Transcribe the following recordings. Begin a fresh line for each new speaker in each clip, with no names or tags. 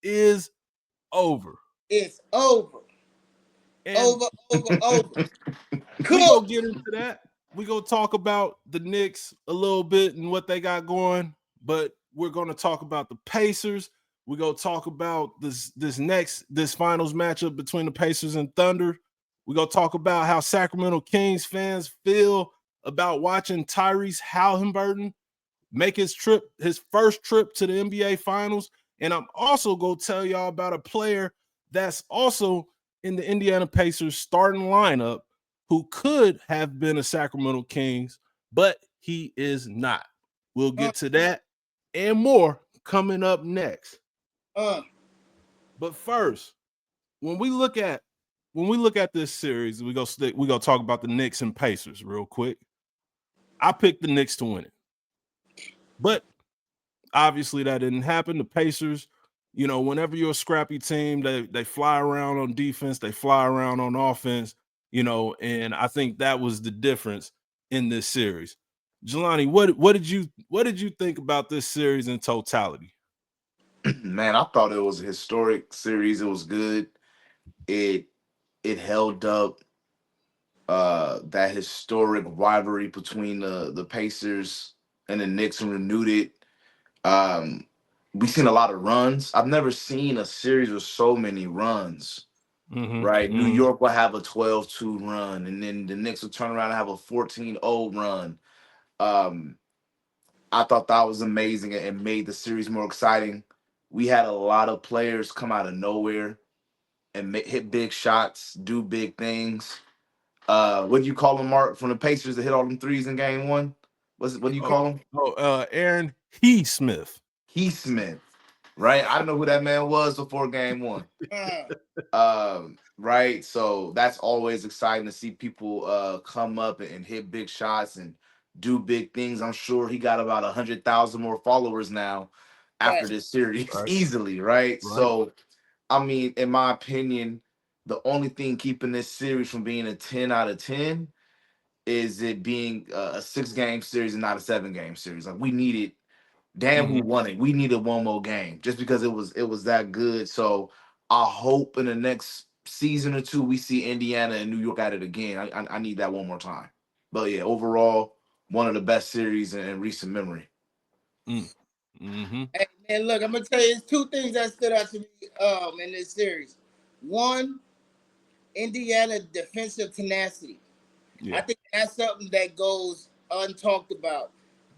is over.
It's over.
And
Over.
we go
Cook.
get into that. We go talk about the Knicks a little bit and what they got going, but we're going to talk about the Pacers. We go talk about this finals matchup between the Pacers and Thunder. We go talk about how Sacramento Kings fans feel about watching Tyrese Haliburton make his first trip to the NBA Finals. And I'm also going to tell y'all about a player that's also in the Indiana Pacers starting lineup who could have been a Sacramento Kings, but he is not. We'll get to that and more coming up next. But first, when we look at this series, we go talk about the Knicks and Pacers real quick. I picked the Knicks to win it. But obviously that didn't happen. The Pacers, whenever you're a scrappy team, they fly around on defense, they fly around on offense, and I think that was the difference in this series. Jelani, what did you think about this series in totality?
Man, I thought it was a historic series. It was good. It held up that historic rivalry between the Pacers and the Knicks and renewed it. We've seen a lot of runs. I've never seen a series with so many runs. Right? New York will have a 12-2 run, and then the Knicks will turn around and have a 14-0 run. I thought that was amazing and made the series more exciting. We had a lot of players come out of nowhere and hit big shots, do big things. What do you call him, Mark, from the Pacers that hit all them threes in game one? What do you call him?
Aaron Smith.
Smith, right? I don't know who that man was before game one. Right. So that's always exciting to see people come up and hit big shots and do big things. I'm sure he got about 100,000 more followers now after this series easily, right? So, I mean, in my opinion, the only thing keeping this series from being a 10 out of 10 is it being a 6-game series and not a 7-game series. Like, we needed, who won it? We needed one more game just because it was that good. So I hope in the next season or two we see Indiana and New York at it again. I need that one more time. But yeah, overall, one of the best series in recent memory.
Hey man, look, I'm gonna tell you, there's two things that stood out to me in this series. One, Indiana defensive tenacity. Yeah. I think that's something that goes untalked about.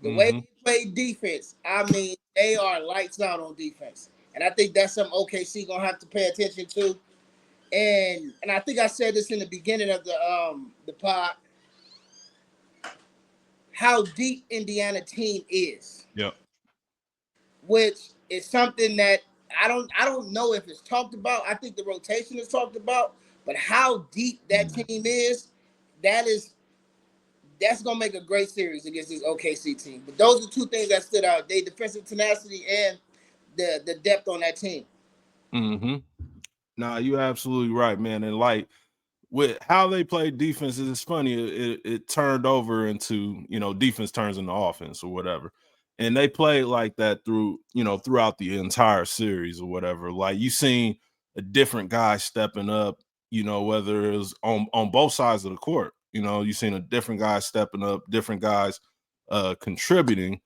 The way they play defense, I mean, they are lights out on defense. And I think that's something OKC gonna have to pay attention to. And I think I said this in the beginning of the pod, how deep Indiana team is.
Yep.
Which is something that I don't know if it's talked about. I think the rotation is talked about, but how deep that team is, that's gonna make a great series against this OKC team. But those are two things that stood out: they defensive tenacity and the depth on that team.
Nah, you're absolutely right, man. And like with how they play defense, it's funny. It turned over into defense turns into offense or whatever, and they played like that throughout the entire series or whatever. Like you seen a different guy stepping up, whether it was on both sides of the court. You seen a different guy stepping up, different guys contributing,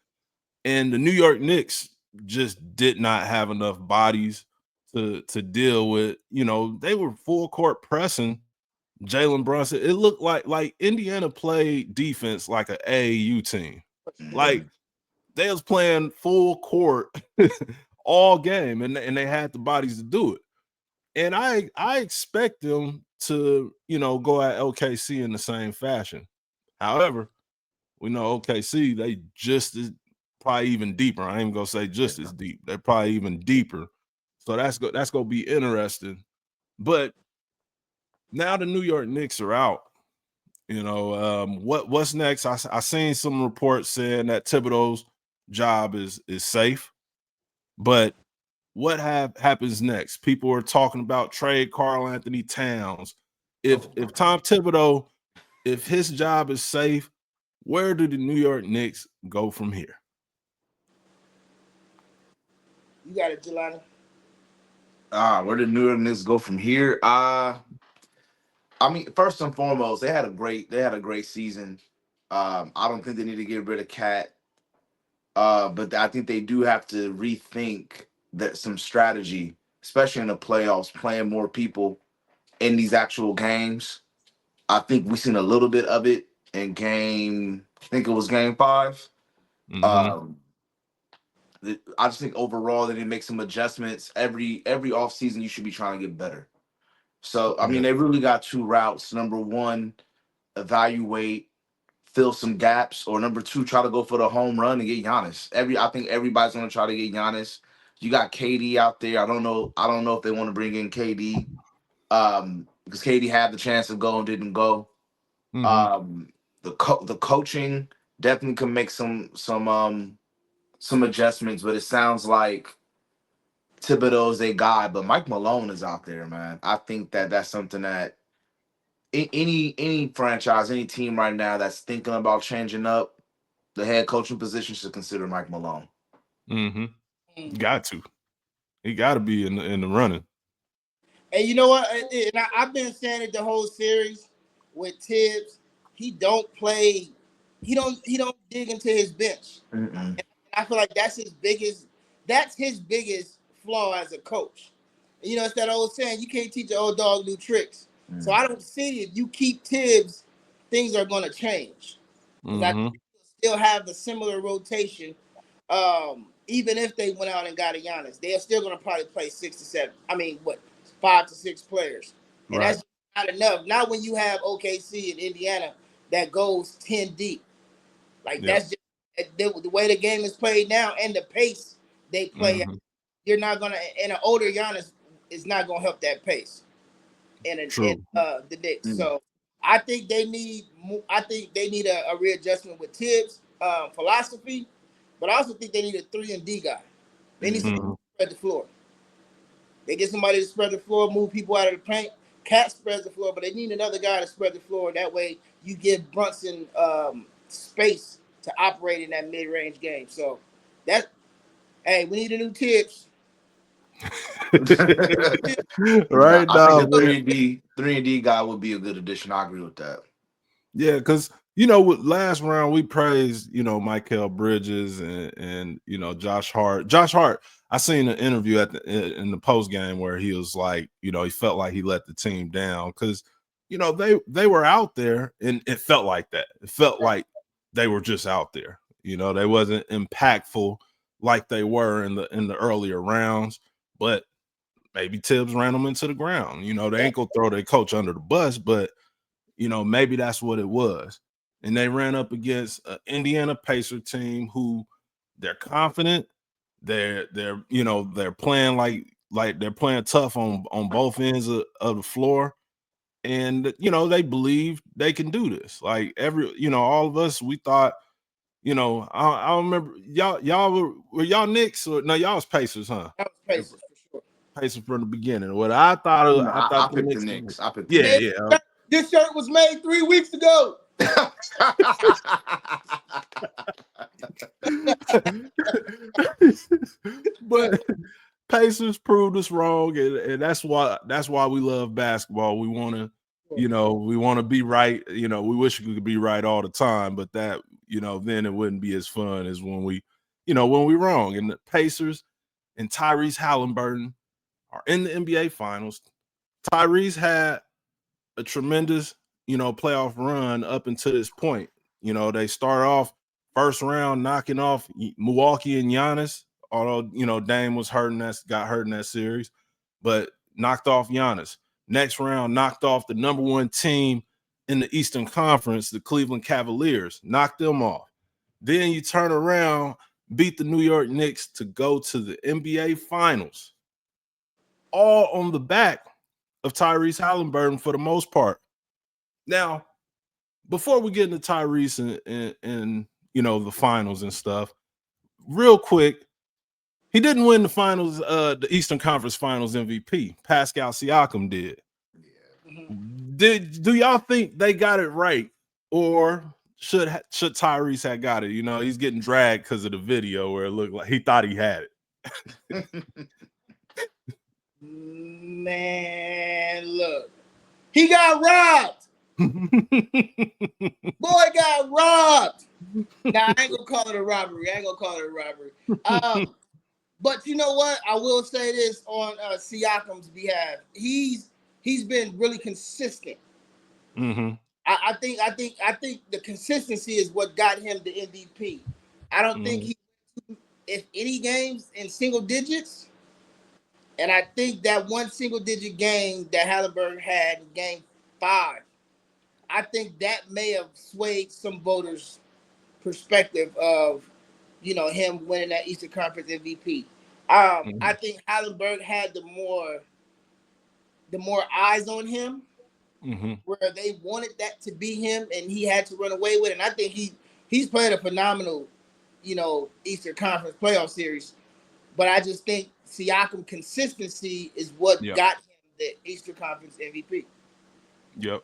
and the New York Knicks just did not have enough bodies to deal with. They were full court pressing Jalen Brunson. It looked like Indiana played defense like an AAU team. Like they was playing full court all game, and they had the bodies to do it. And I expect them to go at OKC in the same fashion. However, we know OKC, they just is probably even deeper. I ain't even gonna say just as deep. They're probably even deeper. So that's gonna be interesting. But now the New York Knicks are out. What's next? I seen some reports saying that Thibodeau's job is safe, but what happens next? People are talking about trade Karl Anthony Towns. If Tom Thibodeau, if his job is safe, where do the New York Knicks go from here?
You got it, Jelani.
Where did New York Knicks go from here? I mean, first and foremost, they had a great season. I don't think they need to get rid of Cat. But I think they do have to rethink that some strategy, especially in the playoffs, playing more people in these actual games. I think we've seen a little bit of it in I think it was game 5.
Mm-hmm.
Um, I just think overall they need to make some adjustments. Every offseason you should be trying to get better. So I mean
Yeah.
they really got 2 routes. Number one, evaluate, fill some gaps, or number 2, try to go for the home run and get Giannis. I think everybody's gonna try to get Giannis. You got KD out there. I don't know if they want to bring in KD. Because KD had the chance to go and didn't go.
Mm-hmm.
Um, the coaching definitely can make some adjustments, but it sounds like Thibodeau's a guy, but Mike Malone is out there, man. I think that's something that any franchise, any team right now that's thinking about changing up the head coaching position should consider Mike Malone.
Mm-hmm. Got to. He got to be in the running.
And you know what? I've been saying it the whole series with Tibbs. He don't play. He don't dig into his bench.
Mm-mm.
And I feel like that's his biggest. That's his biggest flaw as a coach. And, it's that old saying: you can't teach an old dog new tricks. So I don't see if you keep Tibbs, things are going to change. Because I
Mm-hmm.
still have the similar rotation. Even if they went out and got a Giannis, they're still going to probably play 6 to 7. I mean, 5 to 6 players, and
Right.
that's not enough. Not when you have OKC and Indiana that goes 10 deep. Like that's just the way the game is played now and the pace they play.
Mm-hmm.
You're not gonna, and an older Giannis is not gonna help that pace in
True.
the Knicks. So I think they need a readjustment with Tibbs' philosophy, but I also think they need a 3-and-D guy. They need somebody
Mm-hmm.
to spread the floor. They get somebody to spread the floor, move people out of the paint. Cat spreads the floor, but they need another guy to spread the floor. That way, you give Brunson space to operate in that mid-range game. So we need a new Tibbs.
Right
I think
now,
a 3-and-D guy would be a good addition. I agree with that.
yeah, because with last round we praised Mikal Bridges and Josh Hart. Josh Hart, I seen an interview in the post game where he was like, he felt like he let the team down because they were out there and it felt like that. It felt like they were just out there. They wasn't impactful like they were in the earlier rounds, but maybe Tibbs ran them into the ground. They ain't gonna throw their coach under the bus, but maybe that's what it was. And they ran up against an Indiana Pacer team who they're confident. They're playing like they're playing tough on both ends of the floor. And they believe they can do this. Like all of us, we thought, I remember y'all were y'all Knicks or no, y'all was Pacers, huh?
That was Pacers for sure.
Pacers from the beginning. What I thought
No,
I
I
thought the
picked the
Knicks.
Knicks. I picked the
Yeah,
Knicks.
yeah.
This shirt was made 3 weeks ago.
But Pacers proved us wrong, and that's why we love basketball. We want to, we want to be right. We wish we could be right all the time, but that, then it wouldn't be as fun as when when we wrong. And the Pacers and Tyrese Haliburton are in the NBA Finals. Tyrese had a tremendous, playoff run up until this point. They start off first round knocking off Milwaukee and Giannis, although, Dame got hurt in that series, but knocked off Giannis. Next round, knocked off the number 1 team in the Eastern Conference, the Cleveland Cavaliers, knocked them off. Then you turn around, beat the New York Knicks to go to the NBA Finals, all on the back of Tyrese Haliburton for the most part. Now, before we get into Tyrese and the finals and stuff, real quick, he didn't win the finals, the Eastern Conference Finals MVP. Pascal Siakam did. Do y'all think they got it right, or should Tyrese have got it? He's getting dragged because of the video where it looked like he thought he had it.
Man, look. He got robbed. Boy got robbed. Nah, I ain't gonna call it a robbery. But you know what? I will say this on Siakam's behalf. He's been really consistent.
Mm-hmm.
I think the consistency is what got him the MVP. I don't think he, if any games in single digits, and I think that one single digit game that Haliburton had in game 5, I think that may have swayed some voters' perspective of, him winning that Eastern Conference MVP. I think Haliburton had the more eyes on him, where they wanted that to be him, and he had to run away with it. And I think he's played a phenomenal, Eastern Conference playoff series. But I just think Siakam consistency is what got him the Eastern Conference MVP.
Yep.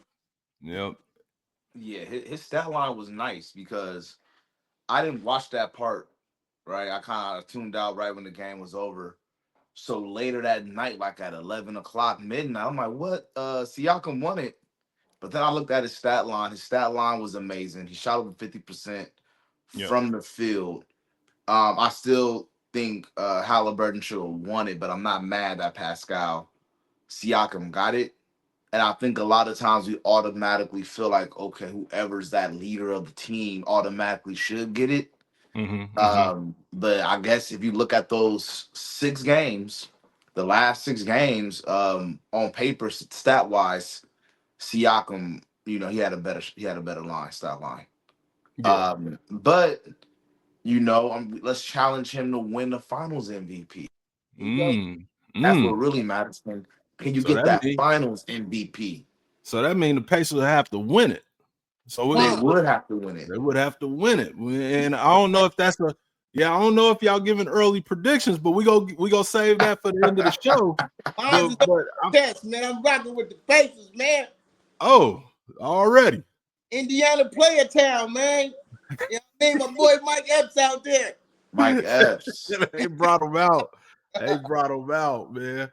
Yeah, his stat line was nice because I didn't watch that part, right? I kind of tuned out right when the game was over. So later that night, like at 11 o'clock midnight, I'm like, what? Siakam won it. But then I looked at his stat line. His stat line was amazing. He shot over 50% from the field. I still think Haliburton should have won it, but I'm not mad that Pascal Siakam got it. And I think a lot of times we automatically feel like, okay, whoever's that leader of the team automatically should get it. But I guess if you look at those 6 games, the last 6 games, on paper, stat wise, Siakam, he had a better stat line.
Yeah.
But let's challenge him to win the Finals MVP. That's what really matters. Can you get that Finals MVP?
So that means the Pacers have to win it. So
they would have to win it.
They would have to win it. And I don't know if that's I don't know if y'all giving early predictions, but we go save that for the end of the show.
I'm rocking with the Pacers, man.
Oh, already.
Indiana player town, man. You know what I mean? My boy Mike Epps out there.
Mike Epps.
They brought him out. Man. Yeah.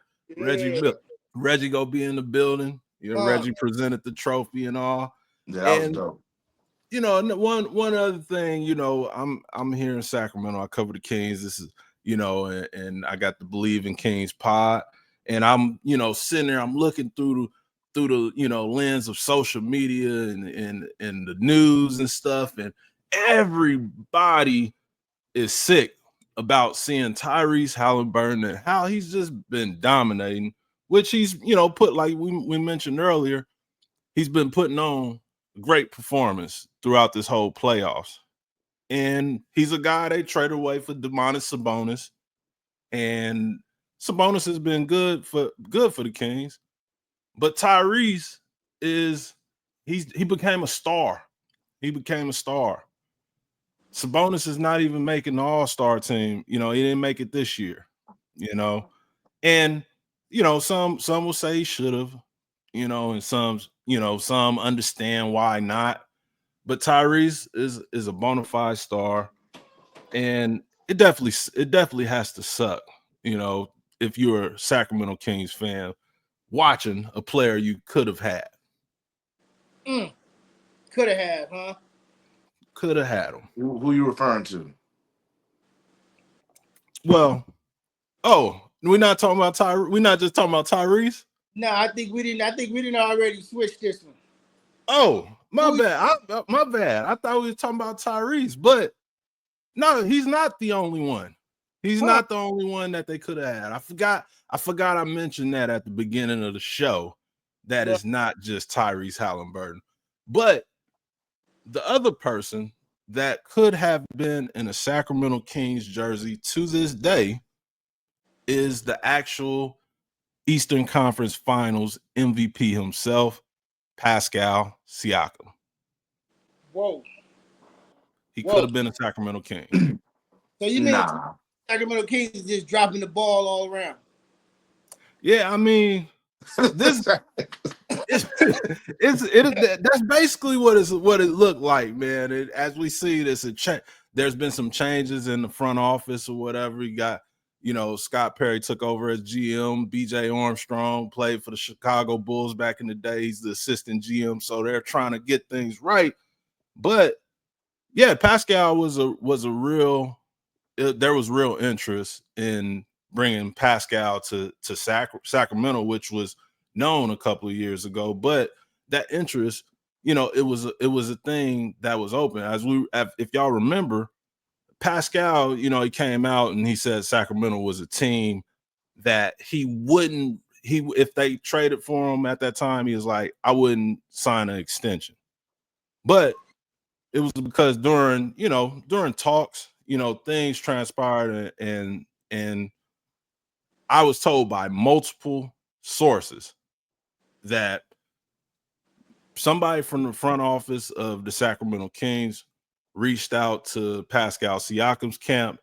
Reggie gonna be in the building. Reggie presented the trophy and all.
Yeah, that was dope.
One other thing, I'm here in Sacramento. I cover the Kings. This is, and I got the Believe in Kings pod. And I'm, sitting there, I'm looking through the lens of social media and the news and stuff, and everybody is sick about seeing Tyrese Haliburton and how he's just been dominating, which he's put, like we mentioned earlier, he's been putting on a great performance throughout this whole playoffs. And he's a guy they traded away for Domantas Sabonis, and Sabonis has been good for the Kings. But Tyrese he became a star. Sabonis is not even making the All-Star team. He didn't make it this year. And some will say he should have. And some understand why not. But Tyrese is a bona fide star, and it definitely has to suck. If you're a Sacramento Kings fan, watching a player you could have had.
Could have had, huh?
Could have had him.
Who you referring to?
Well, we're not talking about Tyrese. We're not just talking about Tyrese.
No, I think we didn't already switch this one.
Oh, my bad. My bad. I thought we were talking about Tyrese, but no, he's not the only one. He's not the only one that they could have had. I forgot I mentioned that at the beginning of the show. That is not just Tyrese Haliburton. But the other person that could have been in a Sacramento Kings jersey to this day is the actual Eastern Conference Finals MVP himself, Pascal Siakam.
Whoa.
He could have been a Sacramento King.
So you mean Sacramento Kings is just dropping the ball all around?
Yeah, I mean, this that's basically what it looked like, man. As we see this, there's been some changes in the front office or whatever. You got Scott Perry took over as GM. BJ Armstrong played for the Chicago Bulls back in the day. He's the assistant GM, so they're trying to get things right. But yeah, Pascal was a real. There was real interest in bringing Pascal to Sacramento, which was known a couple of years ago. But that interest, it was a thing that was open. If y'all remember, Pascal, he came out and he said Sacramento was a team that he wouldn't. If they traded for him at that time, he was like, I wouldn't sign an extension. But it was because during talks, things transpired, and I was told by multiple sources that somebody from the front office of the Sacramento Kings reached out to Pascal Siakam's camp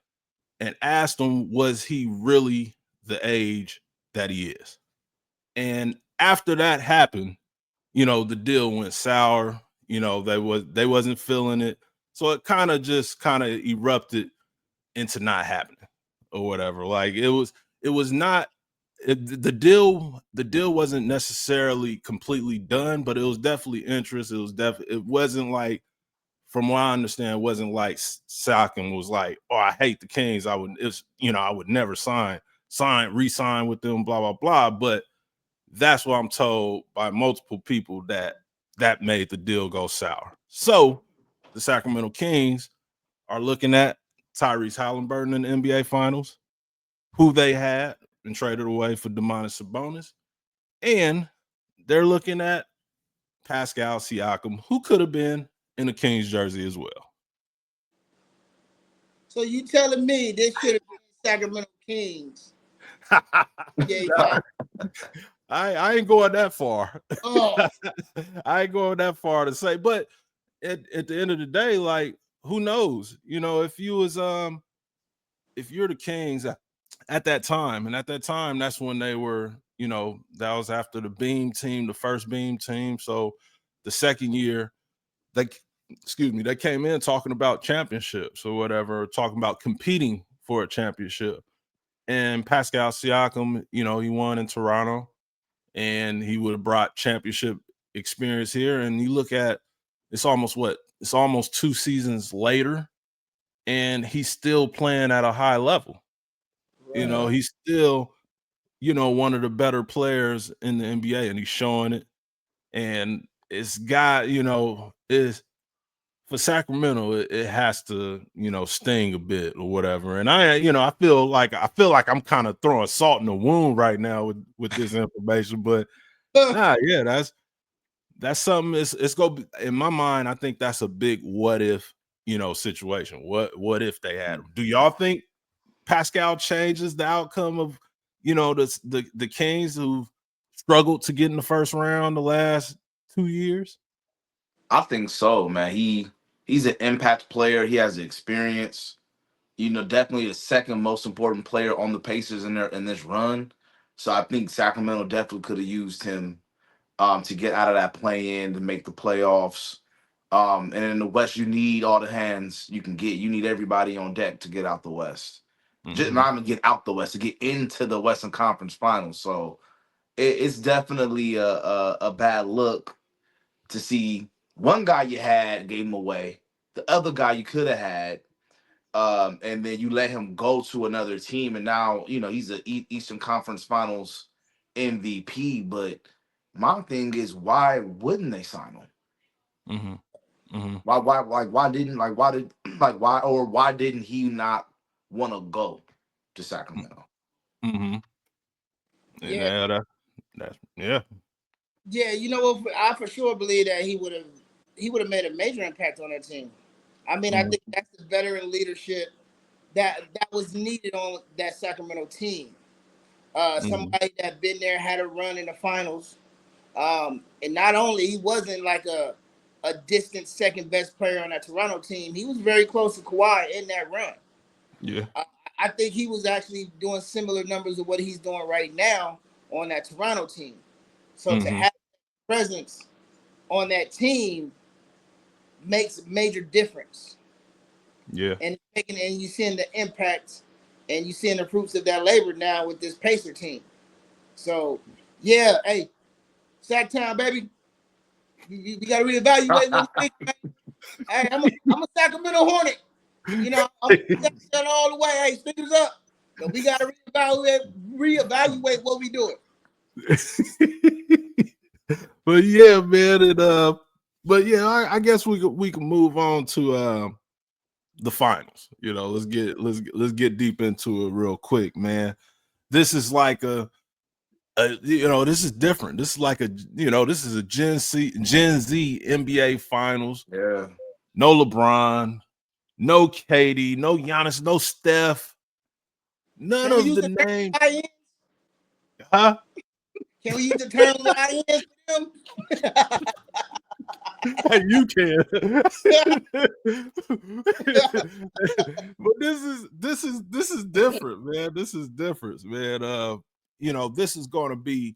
and asked him, was he really the age that he is? And after that happened, the deal went sour. They wasn't feeling it. So it kind of erupted into not happening or whatever. Like it was not the deal wasn't necessarily completely done, but it was definitely interest. It wasn't like, from what I understand, it wasn't like Siakam was like, oh, I hate the Kings. I would never re-sign with them, blah, blah, blah. But that's what I'm told by multiple people that made the deal go sour. So the Sacramento Kings are looking at Tyrese Haliburton in the NBA Finals, who they had and traded away for Domantas Sabonis, and they're looking at Pascal Siakam, who could have been in a Kings jersey as well.
So you telling me this should have been Sacramento Kings? Yeah.
I ain't going that far.
Oh.
I ain't going that far to say, but at the end of the day, like, who knows? If you're the Kings at that time, and at that time, that's when they were, that was after the Beam team, the first Beam team. So the second year, they came in talking about championships or whatever, talking about competing for a championship. And Pascal Siakam, he won in Toronto, and he would have brought championship experience here. And you look at, it's almost 2 seasons later, and he's still playing at a high level. Right. He's still, one of the better players in the NBA, and he's showing it. And it's got, is for Sacramento, it has to, sting a bit or whatever. And I feel like I'm kind of throwing salt in the wound right now with this information, but that's something. It's gonna be, in my mind, I think that's a big what if, situation. What if they had him? Do y'all think Pascal changes the outcome of, the Kings who struggled to get in the first round the last 2 years?
I think so, man. He's an impact player. He has the experience. Definitely the second most important player on the Pacers in this run. So I think Sacramento definitely could have used him to get out of that play-in, to make the playoffs. And in the West, you need all the hands you can get. You need everybody on deck to get out the West. Just not even get out the West, to get into the Western Conference Finals. So it's definitely a bad look to see one guy you had gave him away, the other guy you could have had, and then you let him go to another team, and now he's an Eastern Conference Finals MVP. But my thing is, why wouldn't they sign him? Why didn't he not want to go to Sacramento?
Yeah.
Yeah, I for sure believe that he would have made a major impact on that team. I mean, I think that's the veteran leadership that was needed on that Sacramento team. Somebody that been there, had a run in the finals, and not only he wasn't like a distant second best player on that Toronto team, he was very close to Kawhi in that run.
Yeah,
I think he was actually doing similar numbers of what he's doing right now on that Toronto team. So to have presence on that team makes a major difference.
Yeah.
And you seeing the impact and you're seeing the fruits of that labor now with this Pacer team. So, yeah, hey, Sac-Town, baby, you got to reevaluate what we think, man. Hey, I'm a Sacramento Hornet. You know, I'm all the way. Hey, fingers up. But we got to reevaluate what we doing.
But yeah, man, and but yeah, I guess we can move on to the finals. You know, let's get deep into it real quick, man. This is like you know, this is different. This is like this is a Gen Z NBA finals.
Yeah.
No LeBron, no Katie, no Giannis, no Steph. None of the names. Huh?
Can we use the term Lions for them?
Hey, you can. But this is different, man. This is different, man. You know, this is going to be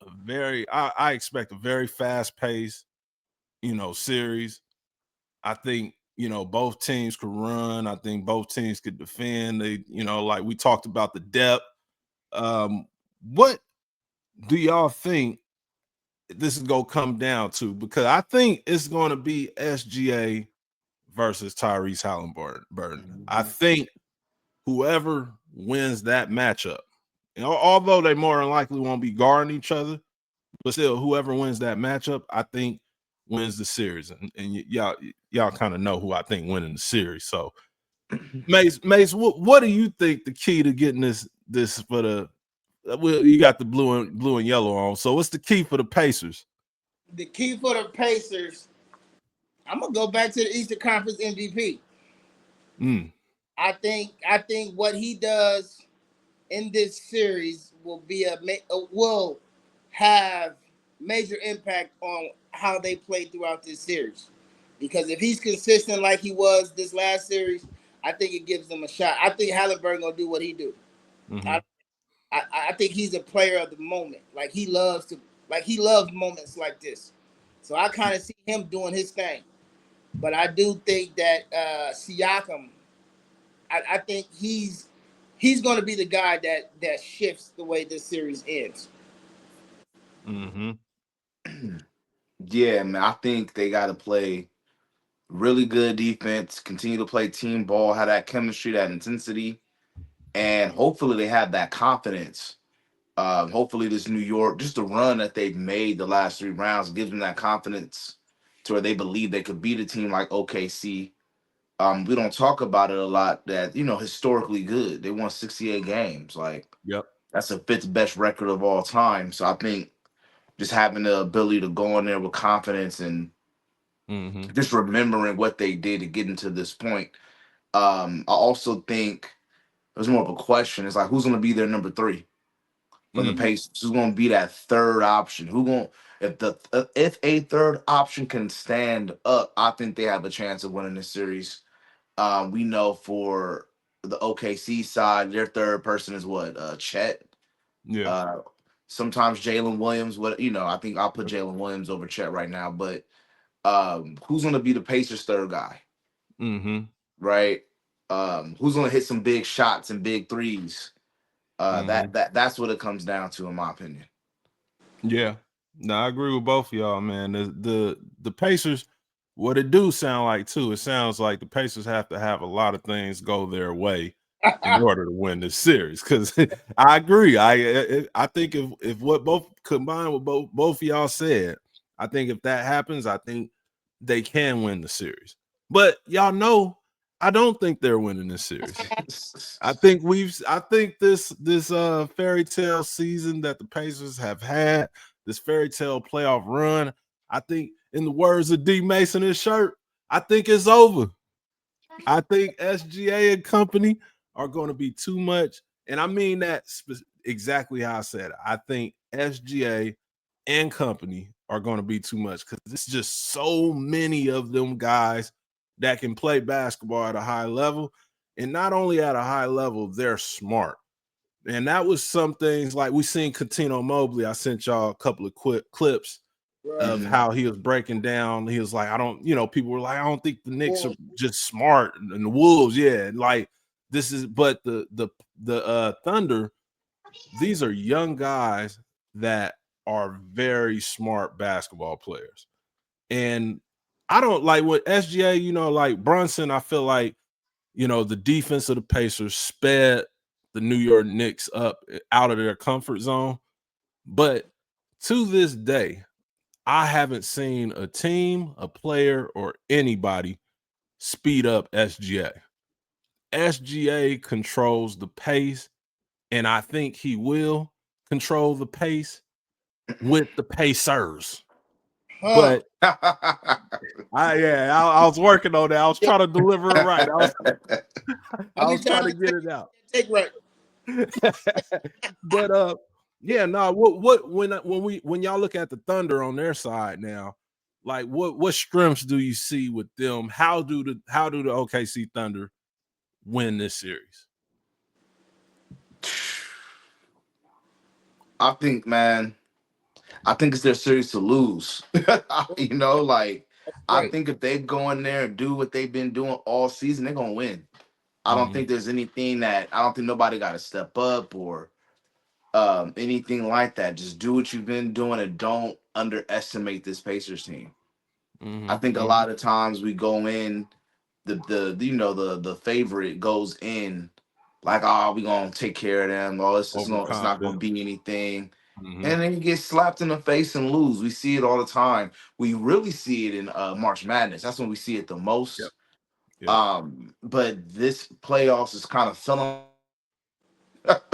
a very I expect a very fast paced, series. I think, both teams could run. I think both teams could defend. They, like we talked about the depth. What do y'all think this is gonna come down to? Because I think it's gonna be SGA versus Tyrese Haliburton. I think whoever wins that matchup, although they more than likely won't be guarding each other, but still, whoever wins that matchup, I think wins the series. And y'all kind of know who I think winning the series. So, Mace, what do you think the key to getting this for the? Well, you got the blue and yellow on. So, what's the key for the Pacers?
The key for the Pacers, I'm gonna go back to the Eastern Conference MVP. I think what he does in this series will have major impact on how they play throughout this series. Because if he's consistent like he was this last series, I think it gives them a shot. I think Haliburton gonna do what he do. Mm-hmm. I think he's a player of the moment. Like he loves moments like this. So I kind of see him doing his thing. But I do think that Siakam, I think he's going to be the guy that shifts the way this series ends.
Mm-hmm. Yeah, man. I think they got to play really good defense, continue to play team ball, have that chemistry, that intensity, and hopefully they have that confidence. Hopefully this New York, just the run that they've made the last 3 rounds gives them that confidence to where they believe they could beat a team like OKC. We don't talk about it a lot that, historically good. They won 68 games. Like,
yep,
that's the 5th best record of all time. So I think just having the ability to go in there with confidence and just remembering what they did to get into this point. I also think there's more of a question. It's like, who's going to be their number 3 from the Pacers? Who's going to be that third option? If a third option can stand up, I think they have a chance of winning this series. We know for the OKC side, their third person is what? Chet.
Yeah.
Sometimes Jalen Williams. I think I'll put Jalen Williams over Chet right now. But who's going to be the Pacers' third guy? Right. Who's going to hit some big shots and big threes? That's what it comes down to, in my opinion.
Yeah. No, I agree with both of y'all, man. The Pacers, what it do sound like too, it sounds like the Pacers have to have a lot of things go their way in order to win this series. Because I agree. I think if what both combined with both of y'all said, I think if that happens, I think they can win the series. But y'all know, I don't think they're winning this series. I think this fairy tale season that the Pacers have had, this fairy tale playoff run, I think, in the words of D Mason, his shirt, I think it's over. I think SGA and company are going to be too much. And I mean that exactly how I said it. I think SGA and company are going to be too much because it's just so many of them guys that can play basketball at a high level. And not only at a high level, they're smart. And that was some things like we seen Coutinho Mobley. I sent y'all a couple of clips of how he was breaking down. He was like, people were like, I don't think the Knicks are just smart. And the Wolves, yeah. Like but the Thunder, these are young guys that are very smart basketball players. And I don't like what SGA, like Brunson, I feel like, the defense of the Pacers sped the New York Knicks up out of their comfort zone. But to this day, I haven't seen a team, a player, or anybody speed up SGA. SGA controls the pace, and I think he will control the pace with the Pacers. But I was working on that. I was trying to deliver it right. I was trying to get it out.
Take right.
But what when y'all look at the Thunder on their side now, like what strengths do you see with them? How do the OKC Thunder win this series?
I think, man, it's their series to lose. I think if they go in there and do what they've been doing all season, they're gonna win. I don't think there's anything I don't think nobody got to step up or anything like that. Just do what you've been doing and don't underestimate this Pacers team. I think a lot of times we go in the favorite goes in like, oh, we gonna take care of them. Oh, it's not gonna be anything. And then you get slapped in the face and lose. We see it all the time. We really see it in March Madness. That's when we see it the most.
Yep.
But this playoffs is kind of filling.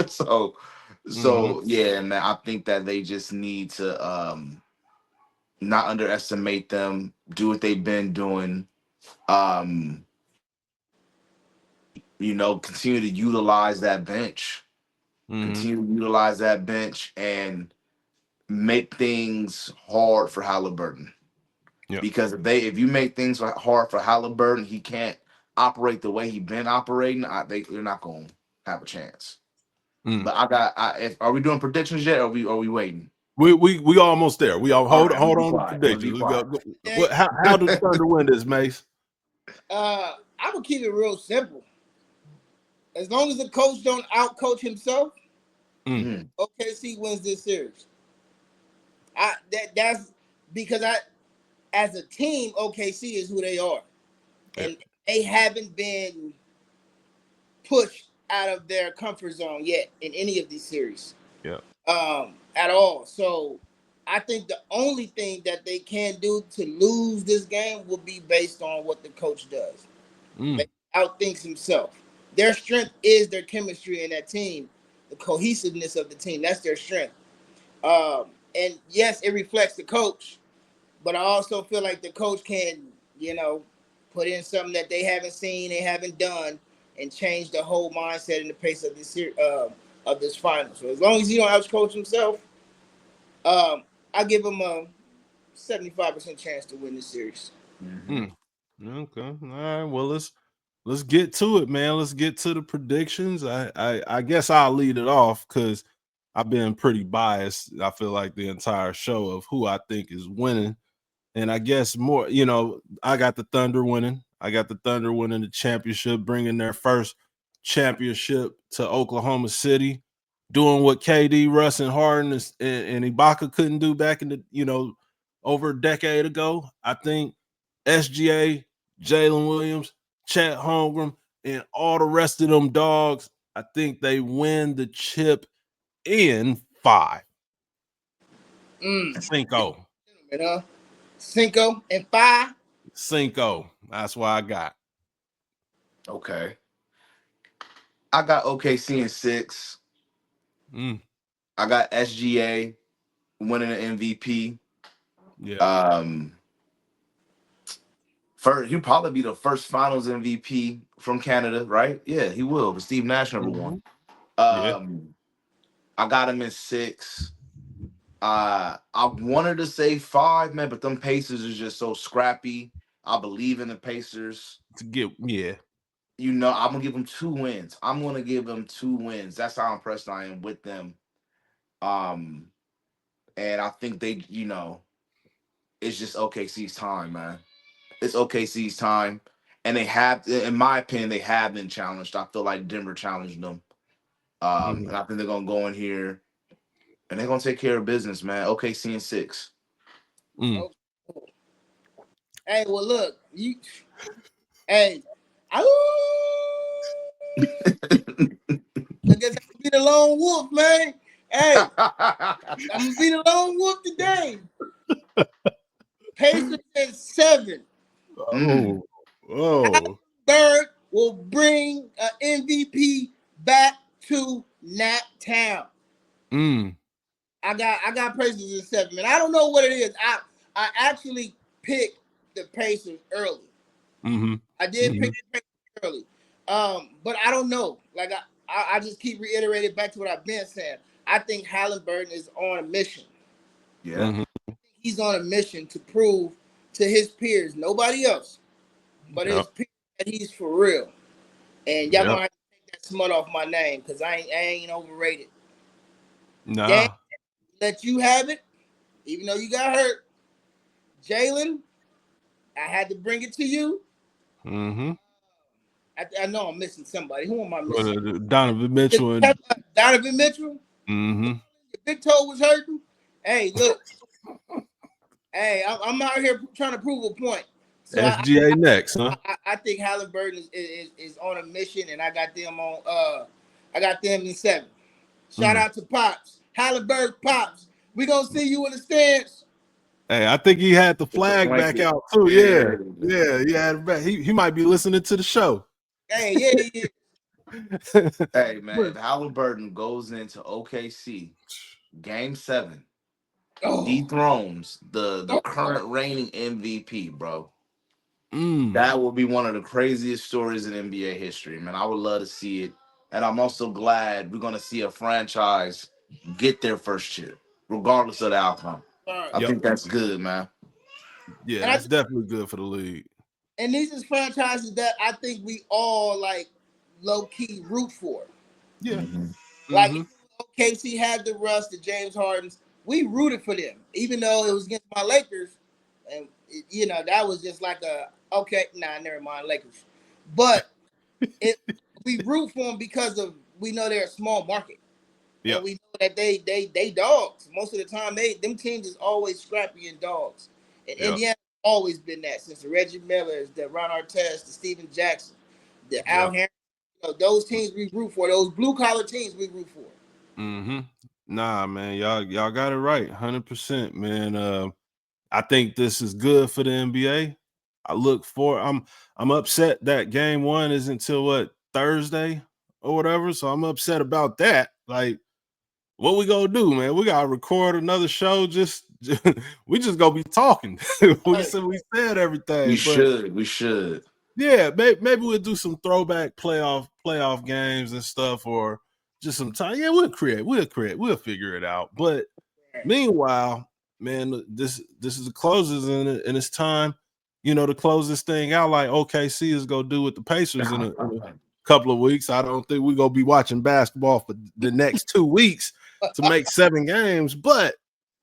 so yeah, man. I think that they just need to not underestimate them. Do what they've been doing. Continue to utilize that bench. Continue to utilize that bench and make things hard for Haliburton.
Yeah.
Because if you make things hard for Haliburton, he can't operate the way he's been operating. They're not going to have a chance. But are we doing predictions yet? Or are we waiting?
We almost there. We all hold on to
quiet.
predictions. How do Thunder win this, Mace?
I would keep it real simple. As long as the coach don't outcoach himself, OKC wins this series. That's because as a team, OKC is who they are, and they haven't been pushed out of their comfort zone yet in any of these series. At all. So I think the only thing that they can do to lose this game will be based on what the coach does. They outthinks himself. Their strength is their chemistry in that team, the cohesiveness of the team. That's their strength. And yes, it reflects the coach, but I also feel like the coach can, put in something that they haven't seen, they haven't done, and change the whole mindset and the pace of this final. So as long as he don't outcoach himself, I give him a 75% chance to win this series.
Okay. All right. Well, let's get to it, man. Let's get to the predictions. I guess I'll lead it off because I've been pretty biased. I feel like the entire show of who I think is winning. And I guess more, I got the Thunder winning. I got the Thunder winning the championship, bringing their first championship to Oklahoma City, doing what KD, Russ, and Harden and Ibaka couldn't do back in the, over a decade ago. I think SGA, Jalen Williams, Chet Holmgren, and all the rest of them dogs, I think they win the chip in 5. Cinco.
Cinco and 5.
Cinco. That's what I got.
Okay. I got OKC in 6. I got SGA winning the MVP.
Yeah.
He'll probably be the first Finals MVP from Canada, right? Yeah, he will. With Steve Nash #1. I got him in 6. I wanted to say 5, man, but them Pacers is just so scrappy. I believe in the Pacers.
I'm gonna
give them 2 wins. I'm gonna give them 2 wins. That's how impressed I am with them. And I think they, it's just OKC's time, man. It's OKC's time. And they have, in my opinion, they have been challenged. I feel like Denver challenged them. And I think they're going to go in here and they're going to take care of business, man. OKC in 6.
Oh. Hey, well, look, hey, I guess I can be the lone wolf, man. Hey, I'm gonna be the lone wolf today. Pacers at 7. Bird will bring an MVP back to Sac-Town. I got Pacers at 7, man. I don't know what it is. I actually picked the Pacers early. I did pick the Pacers early. But I don't know. Like I just keep reiterating back to what I've been saying. I think Haliburton is on a mission.
Yeah.
He's on a mission to prove to his peers, nobody else, but his peers, that he's for real. And y'all gonna have to take that smut off my name because I ain't overrated.
Nah.
Dan, let you have it, even though you got hurt. Jalen, I had to bring it to you. I know I'm missing somebody. Who am I missing?
Donovan Mitchell.
Donovan Mitchell? Big toe was hurting. Hey, look. Hey, I'm out here trying to prove a point. So
SGA next, huh?
I think Haliburton is on a mission, and I got them on. I got them in 7. Shout out to Pops, Haliburton Pops. We gonna see you in the stands.
Hey, I think he had the flag back out too. Yeah, he had it back. He might be listening to the show.
Hey, yeah, he is.
Hey, man, if Haliburton goes into OKC, Game 7, dethrones the current reigning MVP, bro. That will be one of the craziest stories in NBA history, man. I would love to see it. And I'm also glad we're going to see a franchise get their first chip, regardless of the outcome. I think that's good, man.
Yeah, that's definitely good for the league.
And these is franchises that I think we all like low-key root for.
Yeah.
Like OKC had the Russ, the James Hardens. We rooted for them, even though it was against my Lakers. And, you know, that was just like never mind, Lakers. But we root for them because we know they're a small market. Yeah. And we know that they dogs. Most of the time, them teams is always scrappy and dogs. And Indiana's always been that since the Reggie Millers, the Ron Artest, the Steven Jackson, the Al Harris. You know, those teams we root for, those blue-collar teams we root for.
Nah, man, y'all got it right, 100%, man. I think this is good for the NBA. I look for. I'm upset that Game 1 is until Thursday or whatever. So I'm upset about that. Like, what we gonna do, man? We gotta record another show. We just gonna be talking. we said everything.
We should.
Yeah, maybe we'll do some throwback playoff games and stuff, or just some time. Yeah, we'll figure it out. But meanwhile, man, this is the closers and it's time, to close this thing out like OKC is gonna do with the Pacers in a couple of weeks. I don't think we're gonna be watching basketball for the next 2 weeks to make 7 games. But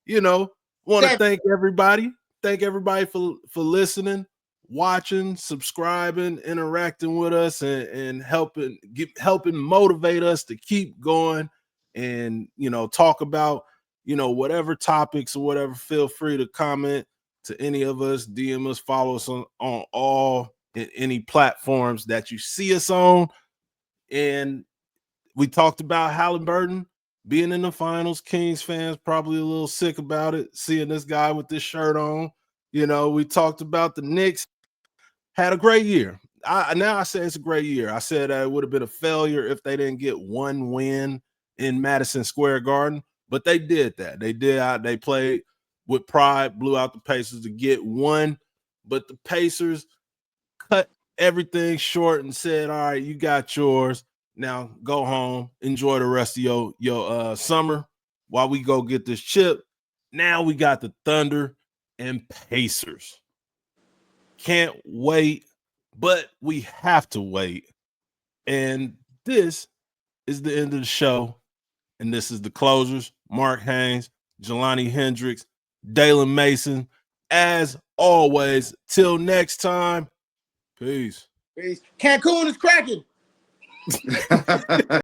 want to thank everybody for listening, watching, subscribing, interacting with us, and helping motivate us to keep going and talk about whatever topics or whatever. Feel free to comment to any of us, DM us, follow us on all any platforms that you see us on. And we talked about Haliburton being in the finals. Kings fans probably a little sick about it, seeing this guy with this shirt on. We talked about the Knicks had a great year. I say it's a great year. I said it would have been a failure if they didn't get 1 win in Madison Square Garden, but they did that. They played with pride, blew out the Pacers to get 1, but the Pacers cut everything short and said, all right, you got yours. Now go home, enjoy the rest of your summer while we go get this chip. Now we got the Thunder and Pacers. Can't wait, but we have to wait. And this is the end of the show. And this is the closers. Mark Haynes, Jelani Hendricks, Dalen Mason. As always, till next time, peace.
Cancun is cracking.